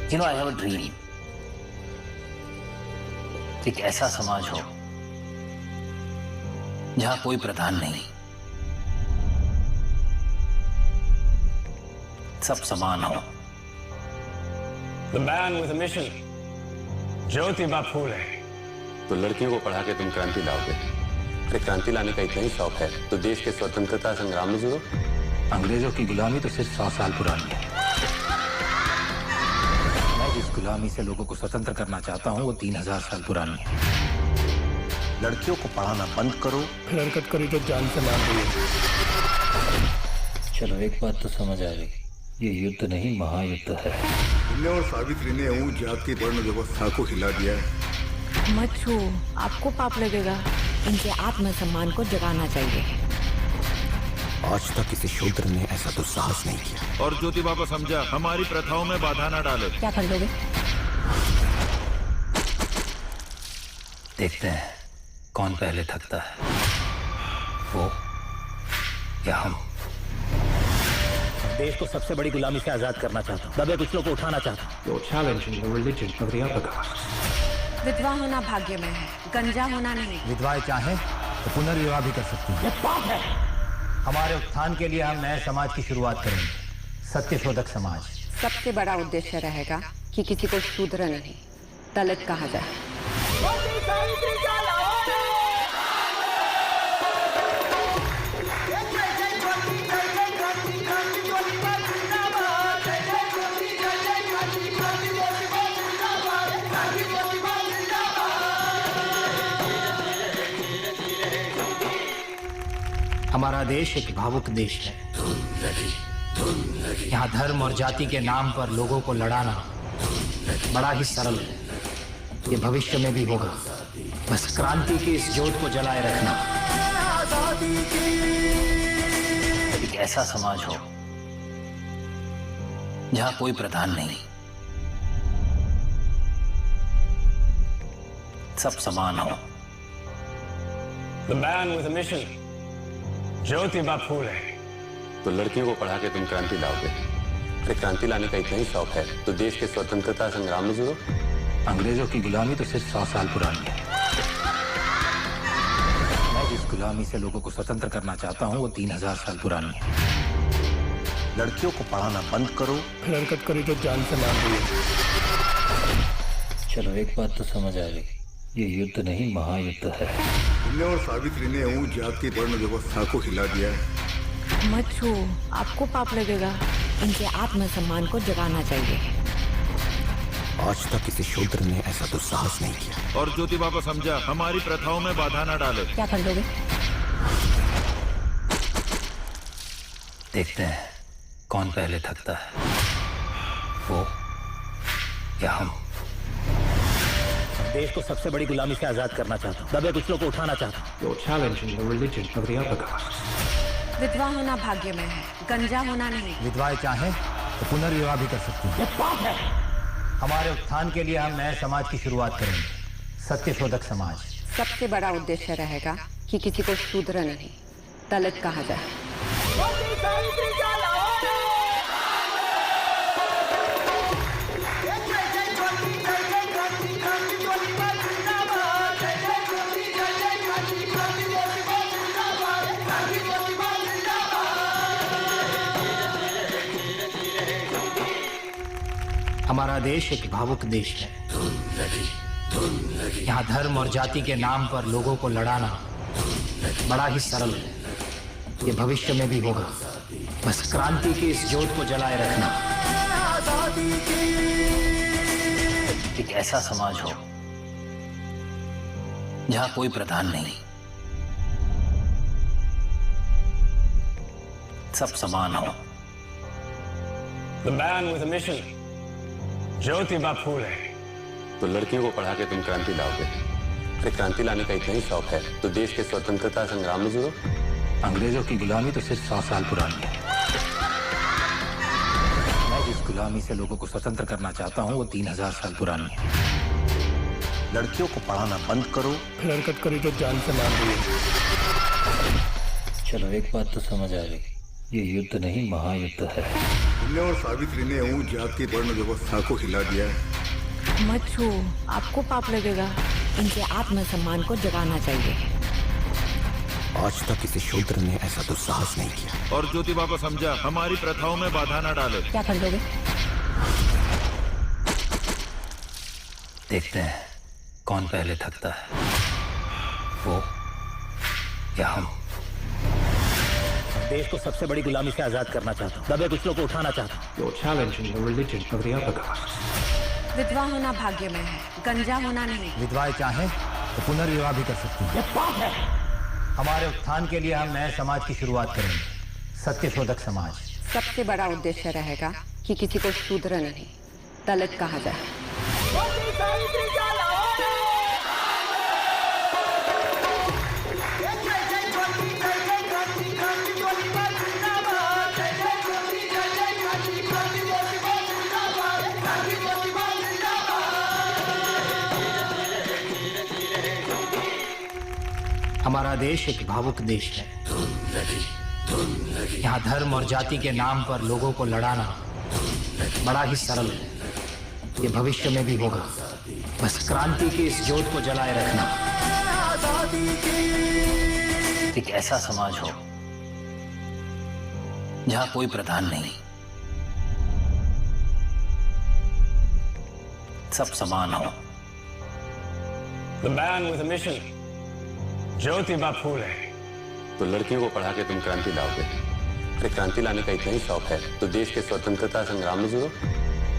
I have a dream. एक ऐसा समाज हो जहां कोई प्रधान नहीं, सब समान हो। The man with a mission, Jyotiba Phule. तो लड़कियों को पढ़ा के तुम क्रांति लाओगे। अरे क्रांति लाने का इतना ही शौक है तो देश के स्वतंत्रता संग्राम में जुड़ो। अंग्रेजों की गुलामी तो सिर्फ 100 साल पुरानी है। मैं जिस गुलामी से लोगों को स्वतंत्र करना चाहता हूँ वो 3000 साल पुरानी है। लड़कियों को पढ़ाना बंद करो। फिर हरकत करी तो जान से मार दिए। चलो एक बात तो समझ आ गई, ये युद्ध नहीं महायुद्ध है। तुमने और सावित्री ने ऊंच जात की वर्ण व्यवस्था को हिला दिया है। मत छू, आपको पाप लगेगा। इनके आत्मसम्मान को जगाना चाहिए। आज तक किसी शूद्र ने ऐसा दुस्साहस नहीं किया। और ज्योतिबा को समझा हमारी प्रथाओं में बाधा न डाले। क्या कर लोगे? देखते हैं कौन पहले थकता है, वो या हम। देश को सबसे बड़ी गुलामी से आजाद करना चाहता हूँ, दबे कुचलों को उठाना चाहता हूँ। You're challenging the religion of the upper caste. विधवा होना भाग्य में है, गंजा होना नहीं। विधवाएं चाहें तो पुनर्विवाह भी कर सकती हैं। ये पाप है। हमारे उत्थान के लिए हम नए समाज की शुरुआत करेंगे, सत्यशोधक समाज। सबसे बड़ा उद्देश्य रहेगा कि किसी को शूद्र नहीं दलित कहा जाए। हमारा देश एक भावुक देश है। यहाँ धर्म और जाति के नाम पर लोगों को लड़ाना बड़ा ही सरल है। ये भविष्य में भी होगा, बस क्रांति की इस ज्योत को जलाए रखना। एक ऐसा समाज हो जहाँ कोई प्रधान नहीं, सब समान हो। The man with a mission, Jyotiba Phule. तो लड़कियों को पढ़ा के तुम क्रांति लाओगे। अरे क्रांति लाने का इतना ही शौक है तो देश के स्वतंत्रता संग्राम में जुड़ो। अंग्रेजों की गुलामी तो सिर्फ 100 साल पुरानी है। मैं जिस गुलामी से लोगों को स्वतंत्र करना चाहता हूँ वो 3000 साल पुरानी है। लड़कियों को पढ़ाना बंद करो। फिर हरकत करी तो जान से मार दिए। चलो एक बात तो समझ आ गई, ये युद्ध नहीं महायुद्ध है। तुमने और सावित्री ने ऊंच जात की वर्ण व्यवस्था को हिला दिया है। मत छू, आपको पाप लगेगा। इनके आत्मसम्मान को जगाना चाहिए। आज तक किसी शूद्र ने ऐसा दुस्साहस नहीं किया। और ज्योतिबा को समझा हमारी प्रथाओं में बाधा न डाले। क्या कर लोगे? देखते हैं कौन पहले थकता है, वो या हम। देश को सबसे बड़ी गुलामी से आजाद करना चाहता हूँ, दबे कुचलों को उठाना चाहता हूँ। You're challenging the religion of the upper caste. विधवा होना भाग्य में है, गंजा होना नहीं। विधवाएं चाहें तो पुनर्विवाह भी कर सकती हैं। ये पाप है। हमारे उत्थान के लिए हम नए समाज की शुरुआत करेंगे, सत्यशोधक समाज। सबसे बड़ा उद्देश्य रहेगा कि किसी को शूद्र नहीं दलित कहा जाए। हमारा देश एक भावुक देश है। यहाँ धर्म और जाति के नाम पर लोगों को लड़ाना बड़ा ही सरल है। ये भविष्य में भी होगा, बस क्रांति की इस ज्योत को जलाए रखना। एक ऐसा समाज हो जहाँ कोई प्रधान नहीं, सब समान हो। The man with a mission, Jyotiba Phule. तो लड़कियों को पढ़ा के तुम क्रांति लाओगे। अरे क्रांति लाने का इतना ही शौक है तो देश के स्वतंत्रता संग्राम में जुड़ो। अंग्रेजों की गुलामी तो सिर्फ 100 साल पुरानी है। मैं जिस गुलामी से लोगों को स्वतंत्र करना चाहता हूँ वो 3000 साल पुरानी है। लड़कियों को पढ़ाना बंद करो। फिर हरकत करी तो जान से मार दिए। चलो एक बात तो समझ आ गई, ये युद्ध नहीं महायुद्ध है। तुमने और सावित्री ने ऊंच जात की वर्ण व्यवस्था को हिला दिया है। मत छू, आपको पाप लगेगा। इनके आत्मसम्मान को जगाना चाहिए। आज तक किसी शूद्र ने ऐसा दुस्साहस नहीं किया। और ज्योतिबा को समझा, हमारी प्रथाओं में बाधा न डाले। क्या कर दोगे? देखते हैं कौन पहले थकता है, वो या हम। देश को सबसे बड़ी गुलामी से आजाद करना चाहता हूँ, दबे कुचलों को उठाना चाहता हूँ। You're challenging the religion of the upper caste. विधवा होना भाग्य में है, गंजा होना नहीं। विधवाएं चाहें तो पुनर्विवाह भी कर सकती हैं। ये पाप है। हमारे उत्थान के लिए हम नए समाज की शुरुआत करेंगे, सत्यशोधक समाज। सबसे बड़ा उद्देश्य रहेगा कि किसी को शूद्र नहीं, दलित कहा जाए। हमारा देश एक भावुक देश है। यहाँ धर्म और जाति के नाम पर लोगों को लड़ाना बड़ा ही सरल है। ये भविष्य में भी होगा, बस क्रांति की इस ज्योत को जलाए रखना। एक ऐसा समाज हो जहाँ कोई प्रधान नहीं, सब समान हो। The man with a mission, Jyotiba Phule. तो लड़कियों को पढ़ा के तुम क्रांति लाओगे। अरे क्रांति लाने का इतना ही शौक है तो देश के स्वतंत्रता संग्राम में जुड़ो।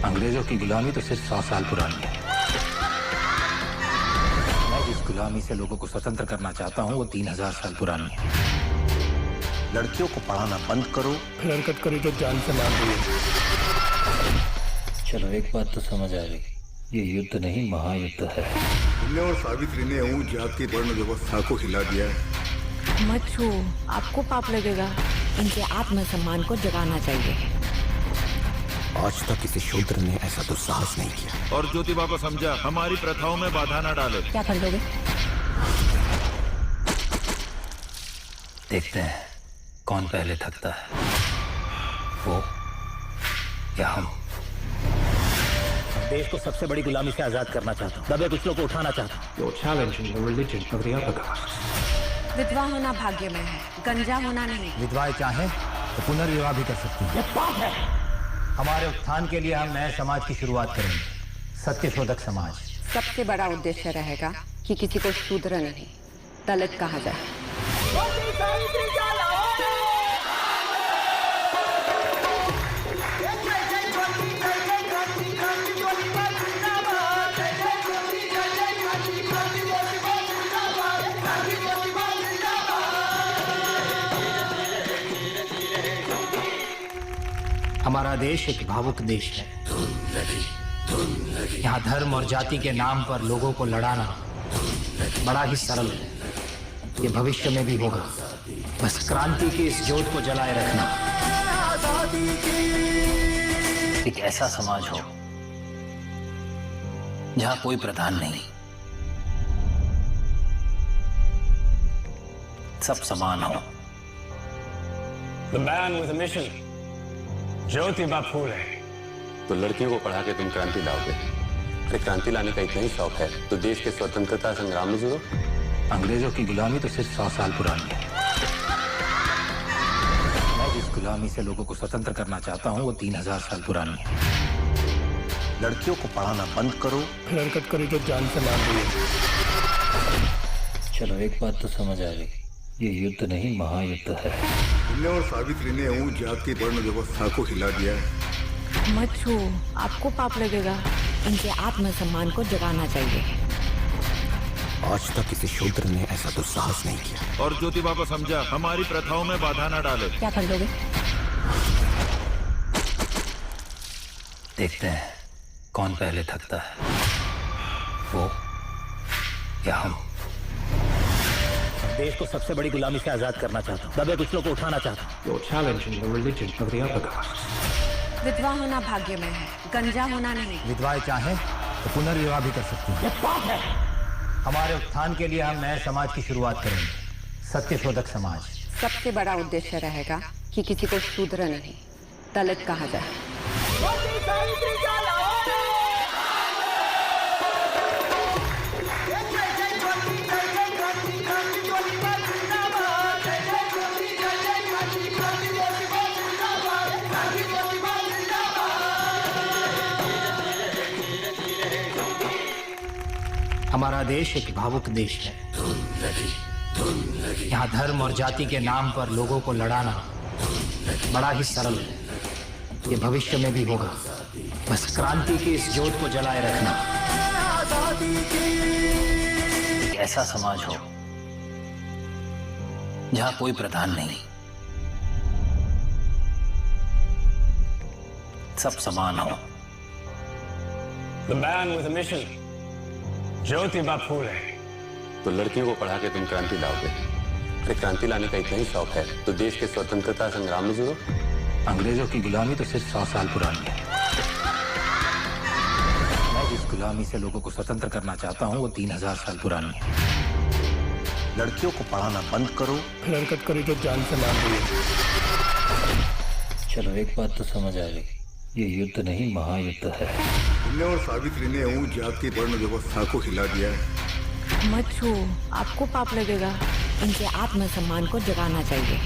अंग्रेजों की गुलामी तो सिर्फ 100 साल पुरानी है। मैं जिस गुलामी से लोगों को स्वतंत्र करना चाहता हूँ वो 3000 साल पुरानी है। लड़कियों को पढ़ाना बंद करो। फिर हरकत करी तो जान से मार दिए। चलो एक बात तो समझ आ गई, ये युद्ध नहीं महायुद्ध है। तुमने और सावित्री ने ऊंच जात की वर्ण व्यवस्था को हिला दिया है। मत छू, आपको पाप लगेगा। इनके आत्मसम्मान को जगाना चाहिए। आज तक किसी शूद्र ने ऐसा दुस्साहस नहीं किया। और ज्योतिबा को समझा, हमारी प्रथाओं में बाधा न डाले। क्या कर दोगे? देखते हैं कौन पहले थकता है, वो या हम। देश को सबसे बड़ी गुलामी से आजाद करना चाहता हूँ, दबे कुचलों को उठाना चाहता हूँ। You're challenging the religion of the upper caste. विधवा होना भाग्य में है, गंजा होना नहीं। विधवाएं चाहें तो पुनर्विवाह भी कर सकती हैं। ये पाप है। हमारे उत्थान के लिए हम नए समाज की शुरुआत करेंगे, सत्यशोधक समाज। सबसे बड़ा उद्देश्य रहेगा कि किसी को शूद्र नहीं, दलित कहा जाए। हमारा देश एक भावुक देश है। यहाँ धर्म और जाति के नाम पर लोगों को लड़ाना बड़ा ही सरल है। ये भविष्य में भी होगा, बस क्रांति की इस ज्योत को जलाए रखना। एक ऐसा समाज हो जहाँ कोई प्रधान नहीं, सब समान हो। The man with a mission, Jyotiba Phule. तो लड़कियों को पढ़ा के तुम क्रांति लाओगे। अरे क्रांति लाने का इतना ही शौक है तो देश के स्वतंत्रता संग्राम में जुड़ो। अंग्रेजों की गुलामी तो सिर्फ 100 साल पुरानी है। मैं जिस गुलामी से लोगों को स्वतंत्र करना चाहता हूँ वो 3000 साल पुरानी है। लड़कियों को पढ़ाना बंद करो। फिर हरकत करी तो जान से मार दिए। चलो एक बात तो समझ आ गई, ये युद्ध नहीं महायुद्ध है। तुमने और सावित्री ने ऊंच जात की वर्ण व्यवस्था को हिला दिया है। मत छू, आपको पाप लगेगा। इनके आत्मसम्मान को जगाना चाहिए। आज तक किसी शूद्र ने ऐसा दुस्साहस नहीं किया। और ज्योतिबा को समझा, हमारी प्रथाओं में बाधा न डाले। क्या कर दोगे? देखते हैं कौन पहले थकता है, वो या हम। देश को सबसे बड़ी गुलामी से आजाद करना चाहता हूँ, दबे कुचलों को उठाना चाहता हूँ। You're challenging the religion of the upper caste. विधवा होना भाग्य में है, गंजा होना नहीं। विधवाएं चाहें तो पुनर्विवाह भी कर सकती हैं। ये पाप है। हमारे उत्थान के लिए हम नए समाज की शुरुआत करेंगे, सत्यशोधक समाज। सबसे बड़ा उद्देश्य रहेगा कि किसी को शूद्र नहीं, दलित कहा जाए। हमारा देश एक भावुक देश है। यहाँ धर्म और जाति के नाम पर लोगों को लड़ाना बड़ा ही सरल है। ये भविष्य में भी होगा। बस क्रांति की इस ज्योत को जलाए रखना। एक ऐसा समाज हो जहाँ कोई प्रधान नहीं, सब समान हो। The man with a mission, Jyotiba Phule. तो लड़कियों को पढ़ा के तुम क्रांति लाओगे। अरे क्रांति लाने का इतना ही शौक है तो देश के स्वतंत्रता संग्राम में जुड़ो। अंग्रेजों की गुलामी तो सिर्फ 100 साल पुरानी है। मैं जिस गुलामी से लोगों को स्वतंत्र करना चाहता हूँ वो 3000 साल पुरानी है। लड़कियों को पढ़ाना बंद करो। हरकत करी तो जान से मार देंगे। चलो एक बात तो समझ आ गई, ये युद्ध नहीं महायुद्ध है। तुमने और सावित्री ने ऊंच जात की वर्ण व्यवस्था को हिला दिया है। मत छू, आपको पाप लगेगा। इनके आत्मसम्मान को जगाना चाहिए।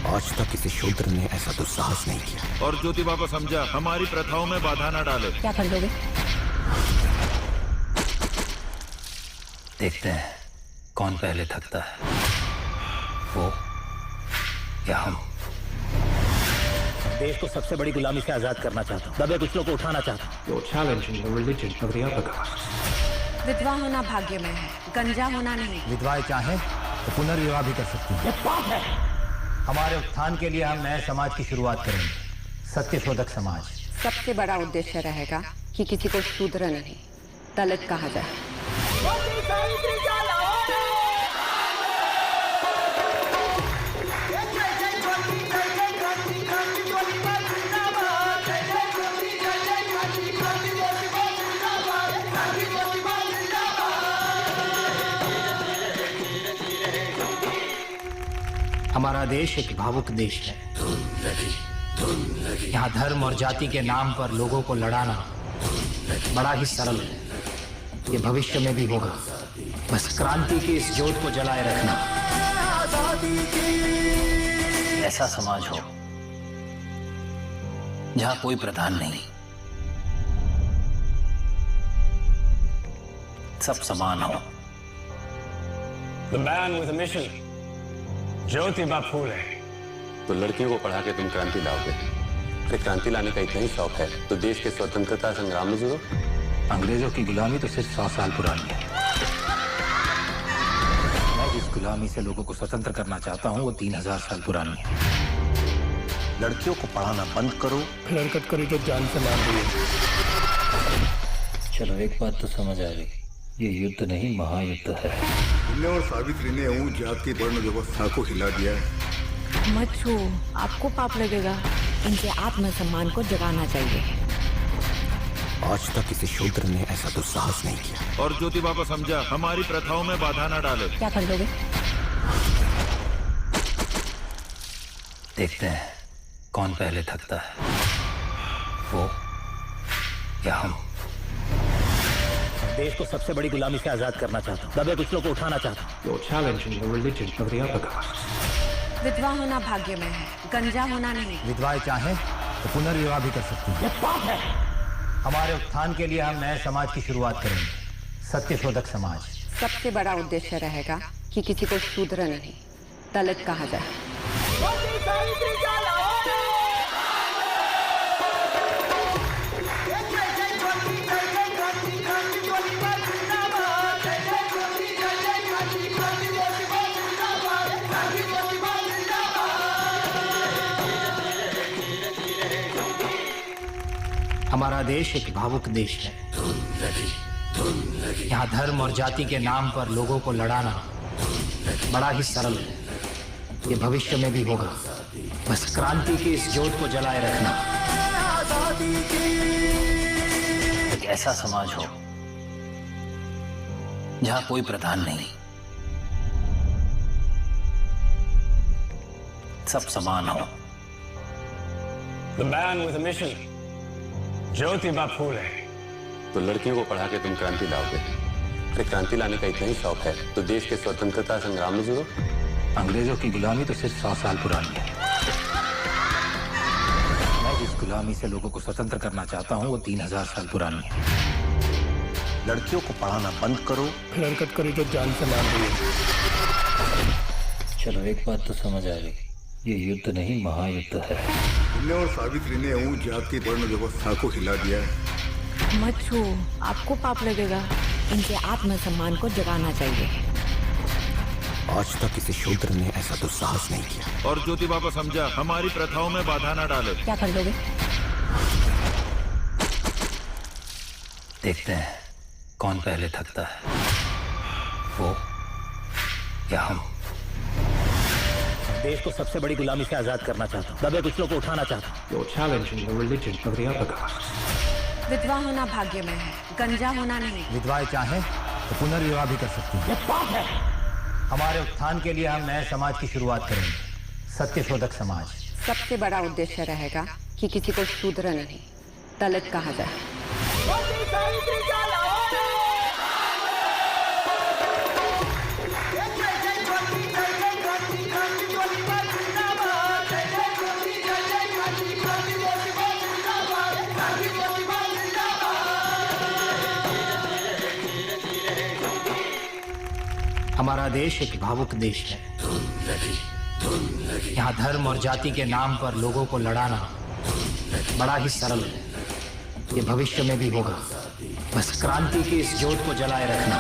आज तक किसी शूद्र ने ऐसा दुस्साहस नहीं किया। और ज्योतिबा को समझा, हमारी प्रथाओं में बाधा न डाले। क्या कर दोगे? देखते हैं कौन पहले थकता है, वो या हम। देश को सबसे बड़ी गुलामी से आजाद करना चाहता हूँ, दबे कुचलों को उठाना चाहता हूँ। You're challenging the religion of the upper caste. विधवा होना भाग्य में है, गंजा होना नहीं। विधवाएं चाहें तो पुनर्विवाह भी कर सकती हैं। ये पाप है। हमारे उत्थान के लिए हम नए समाज की शुरुआत करेंगे, सत्यशोधक समाज। सबसे बड़ा उद्देश्य रहेगा कि किसी को शूद्र नहीं, दलित कहा जाए। हमारा देश एक भावुक देश है। यहाँ धर्म और जाति के नाम पर लोगों को लड़ाना बड़ा ही सरल है। ये भविष्य में भी होगा। बस क्रांति की इस ज्योत को जलाए रखना। ऐसा समाज हो जहाँ कोई प्रधान नहीं, सब समान हो। The man with a mission, Jyotiba Phule. तो लड़कियों को पढ़ा के तुम क्रांति लाओगे। अरे क्रांति लाने का इतना ही शौक है तो देश के स्वतंत्रता संग्राम में जुड़ो। अंग्रेजों की गुलामी तो सिर्फ 100 साल पुरानी है। मैं जिस गुलामी से लोगों को स्वतंत्र करना चाहता हूँ वो 3000 साल पुरानी है। लड़कियों को पढ़ाना बंद करो। हरकत करी तो जान से मार देंगे। चलो एक बात तो समझ आ गई, ये युद्ध नहीं महायुद्ध है। तुमने और सावित्री ने ऊंच जात की वर्ण व्यवस्था को हिला दिया है। मत छू, आपको पाप लगेगा। इनके आत्मसम्मान को जगाना चाहिए। आज तक किसी शूद्र ने ऐसा दुस्साहस नहीं किया। और ज्योतिबा को समझा, हमारी प्रथाओं में बाधा न डाले। क्या कर दोगे? देखते हैं कौन पहले थकता है, वो या हम। देश को सबसे बड़ी गुलामी से आजाद करना चाहता हूँ, दबे कुचलों को उठाना चाहता हूँ। You're challenging the religion of the upper caste. विधवा होना भाग्य में है, गंजा होना नहीं। विधवाएं चाहें तो पुनर्विवाह भी कर सकती हैं। ये पाप है। हमारे उत्थान के लिए हम नए समाज की शुरुआत करेंगे, सत्यशोधक समाज। सबसे बड़ा उद्देश्य रहेगा कि किसी को शूद्र नहीं, दलित कहा जाए। हमारा देश एक भावुक देश है। यहाँ धर्म और जाति के नाम पर लोगों को लड़ाना बड़ा ही सरल है। ये भविष्य में भी होगा। बस क्रांति की इस ज्योत को जलाए रखना। एक ऐसा समाज हो जहाँ कोई प्रधान नहीं, सब समान हो। The man with a mission, Jyotiba Phule. तो लड़कियों को पढ़ा के तुम क्रांति लाओगे। अरे क्रांति लाने का इतना ही शौक है तो देश के स्वतंत्रता संग्राम में जुड़ो। अंग्रेजों की गुलामी तो सिर्फ 100 साल पुरानी है। मैं जिस गुलामी से लोगों को स्वतंत्र करना चाहता हूँ वो 3000 साल पुरानी है। लड़कियों को पढ़ाना बंद करो, फिर हरकत करी तो जान से मार दिए। चलो एक बात तो समझ आ गई, ये युद्ध नहीं महायुद्ध है। तुमने और सावित्री ने ऊंच जात की वर्ण व्यवस्था को हिला दिया है। मत छू, आपको पाप लगेगा। इनके आत्मसम्मान को जगाना चाहिए। आज तक किसी शूद्र ने ऐसा दुस्साहस नहीं किया। और ज्योतिबा को समझा, हमारी प्रथाओं में बाधा न डाले। क्या कर दोगे? देखते हैं कौन पहले थकता है, वो या हम। देश को सबसे बड़ी गुलामी से आजाद करना चाहता हूँ, दबे कुचलों को उठाना चाहता हूँ। You're challenging the religion of the upper castes. विधवा होना भाग्य में है, गंजा होना नहीं। विधवाएं चाहें तो पुनर्विवाह भी कर सकती हैं। ये पाप है। हमारे उत्थान के लिए हम नए समाज की शुरुआत करेंगे, सत्यशोधक समाज। सबसे बड़ा उद्देश्य रहेगा कि किसी को शूद्र नहीं दलित कहा जाए। हमारा देश एक भावुक देश है। यहाँ धर्म और जाति के नाम पर लोगों को लड़ाना बड़ा ही सरल है। ये भविष्य में भी होगा, बस क्रांति की इस ज्योत को जलाए रखना।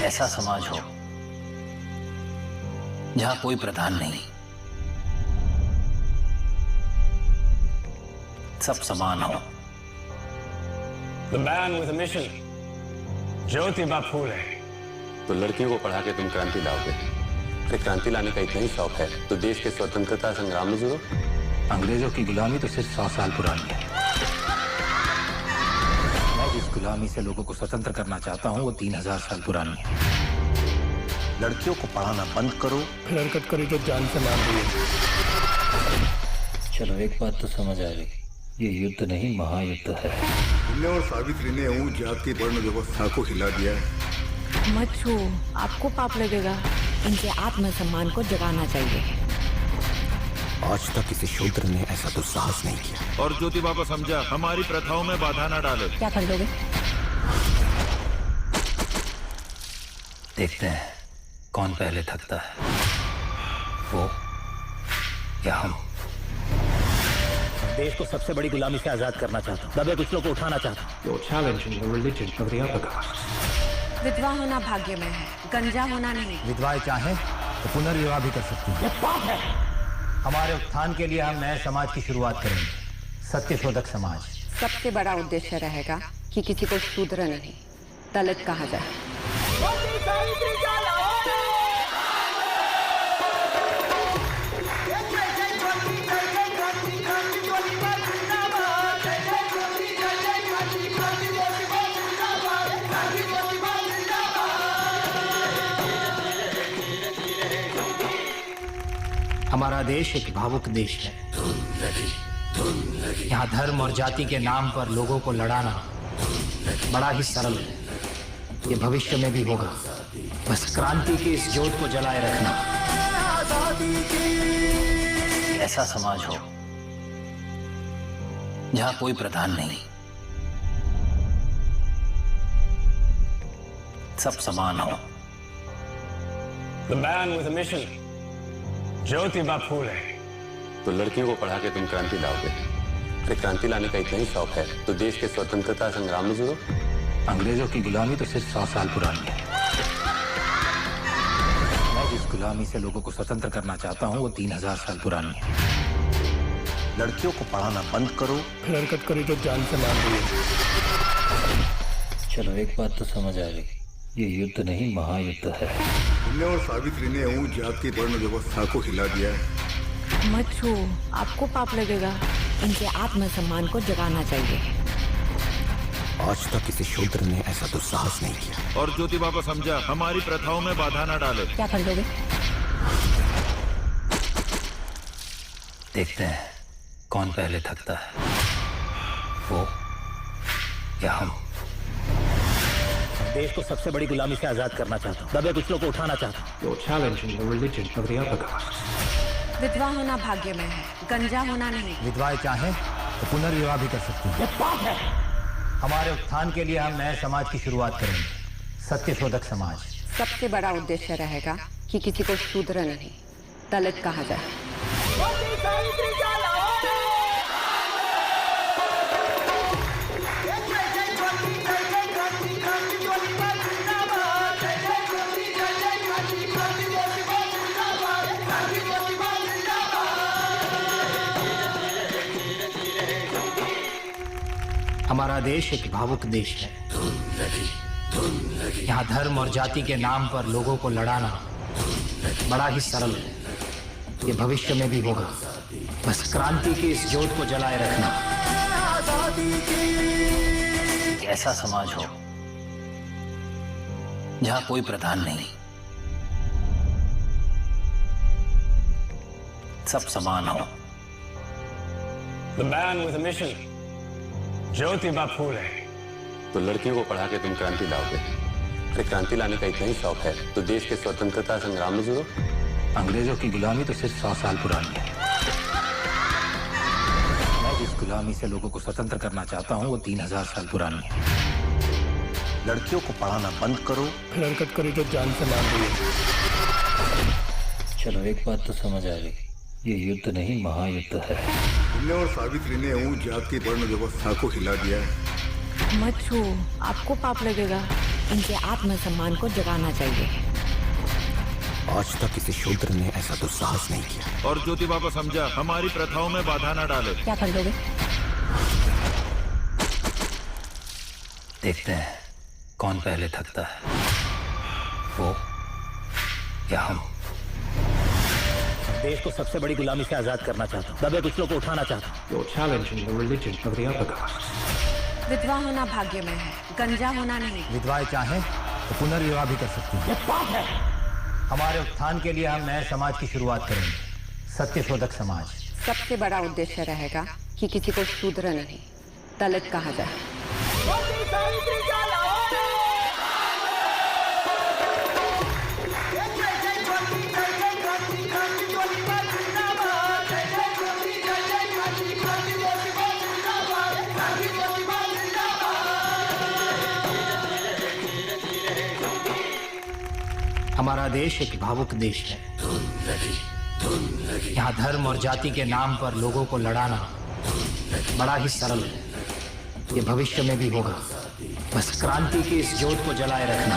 ऐसा समाज हो जहाँ कोई प्रधान नहीं, सब समान हो। The man with a mission, Jyotiba Phule. तो लड़कियों को पढ़ा के तुम क्रांति लाओगे। अरे क्रांति लाने का इतना ही शौक है तो देश के स्वतंत्रता संग्राम में जुड़ो। अंग्रेजों की गुलामी तो सिर्फ 100 साल पुरानी है। मैं जिस गुलामी से लोगों को स्वतंत्र करना चाहता हूँ वो 3000 साल पुरानी है। लड़कियों को पढ़ाना बंद करो, फिर हरकत करी तो जान से मार दिए। चलो एक बात तो समझ आ गई, ये युद्ध नहीं महायुद्ध है। तुमने और सावित्री ने ऊंच जात की वर्ण व्यवस्था को हिला दिया है। मत छू, आपको पाप लगेगा। इनके आत्मसम्मान को जगाना चाहिए। आज तक किसी शूद्र ने ऐसा दुस्साहस नहीं किया। और ज्योतिबा को समझा, हमारी प्रथाओं में बाधा न डाले। क्या कर दोगे? देखते हैं कौन पहले थकता है, वो या हम। देश को सबसे बड़ी गुलामी से आजाद करना चाहता हूँ, दबे कुचलों को उठाना चाहता हूँ। You're challenging the religion of the upper castes. विधवा होना भाग्य में है, गंजा होना नहीं। विधवाएं चाहें तो पुनर्विवाह भी कर सकती हैं। ये पाप है। हमारे उत्थान के लिए हम नए समाज की शुरुआत करेंगे, सत्यशोधक समाज। सबसे बड़ा उद्देश्य रहेगा कि किसी को शूद्र नहीं दलित कहा जाए। हमारा देश एक भावुक देश है। यहाँ धर्म और जाति के नाम पर लोगों को लड़ाना बड़ा ही सरल है। ये भविष्य में भी होगा, बस क्रांति की इस ज्योत को जलाए रखना। ऐसा समाज हो जहाँ कोई प्रधान नहीं, सब समान हो। The man with a mission, Jyotiba Phule. तो लड़कियों को पढ़ा के तुम क्रांति लाओगे। अरे क्रांति लाने का इतना ही शौक है तो देश के स्वतंत्रता संग्राम में जुड़ो। अंग्रेजों की गुलामी तो सिर्फ 100 साल पुरानी है। मैं जिस गुलामी से लोगों को स्वतंत्र करना चाहता हूँ वो 3000 साल पुरानी है। लड़कियों को पढ़ाना बंद करो, फिर हरकत करी तो जान से मार दिए। चलो एक बात तो समझ आ गई, ये युद्ध नहीं महायुद्ध है। तुमने और सावित्री ने ऊंच जात की वर्ण व्यवस्था को हिला दिया है। मत छू, आपको पाप लगेगा। इनके आत्मसम्मान को जगाना चाहिए। आज तक किसी शूद्र ने ऐसा दुस्साहस नहीं किया। और ज्योतिबा को समझा, हमारी प्रथाओं में बाधा न डाले। क्या कर दोगे? देखते हैं कौन पहले थकता है, वो या हम। देश को सबसे बड़ी गुलामी से आजाद करना चाहता हूँ, दबे कुचलों को उठाना चाहता हूँ। You're challenging the religion of the upper caste. विधवा होना भाग्य में है, गंजा होना नहीं। विधवाएं चाहें तो पुनर्विवाह भी कर सकती हैं। हमारे उत्थान के लिए हम नए समाज की शुरुआत करेंगे, सत्यशोधक समाज। सबसे बड़ा उद्देश्य रहेगा कि किसी को शूद्र नहीं, दलित कहा जाए। हमारा देश एक भावुक देश है। यहाँ धर्म और जाति के नाम पर लोगों को लड़ाना बड़ा ही सरल है। ये भविष्य में भी होगा, बस क्रांति की इस ज्योत को जलाए रखना। ऐसा समाज हो जहाँ कोई प्रधान नहीं, सब समान हो। The man with a mission. Jyotiba Phule. तो लड़कियों को पढ़ा के तुम क्रांति लाओगे। अरे क्रांति लाने का इतना ही शौक है तो देश के स्वतंत्रता संग्राम में जुड़ो। अंग्रेजों की गुलामी तो सिर्फ 100 साल पुरानी है। मैं जिस गुलामी से लोगों को स्वतंत्र करना चाहता हूँ वो 3000 साल पुरानी है। लड़कियों को पढ़ाना बंद करो। हरकत करी तो जान से मार दिए। चलो एक बात तो समझ आ गई, ये युद्ध नहीं महायुद्ध है। तुमने और सावित्री ने ऊंच जात की वर्ण व्यवस्था को हिला दिया है। मत छू, आपको पाप लगेगा। इनके आत्मसम्मान को जगाना चाहिए। आज तक किसी शूद्र ने ऐसा दुस्साहस नहीं किया। और ज्योतिबा को समझा, हमारी प्रथाओं में बाधा न डाले। क्या कर दोगे? देखते हैं कौन पहले थकता है, वो या हम। देश को सबसे बड़ी गुलामी से आजाद करना चाहता हूँ, दबे कुचलों को उठाना चाहता हूँ। You're challenging the religion of the upper caste. विधवा होना भाग्य में है, गंजा होना नहीं। विधवाएं चाहें तो पुनर्विवाह भी कर सकती हैं। हमारे उत्थान के लिए हम नए समाज की शुरुआत करेंगे, सत्यशोधक समाज। सबसे बड़ा उद्देश्य रहेगा कि किसी को शूद्र नहीं, दलित कहा जाए। हमारा देश एक भावुक देश है। यहाँ धर्म और जाति के नाम पर लोगों को लड़ाना बड़ा ही सरल है। ये भविष्य में भी होगा, बस क्रांति की इस ज्योत को जलाए रखना।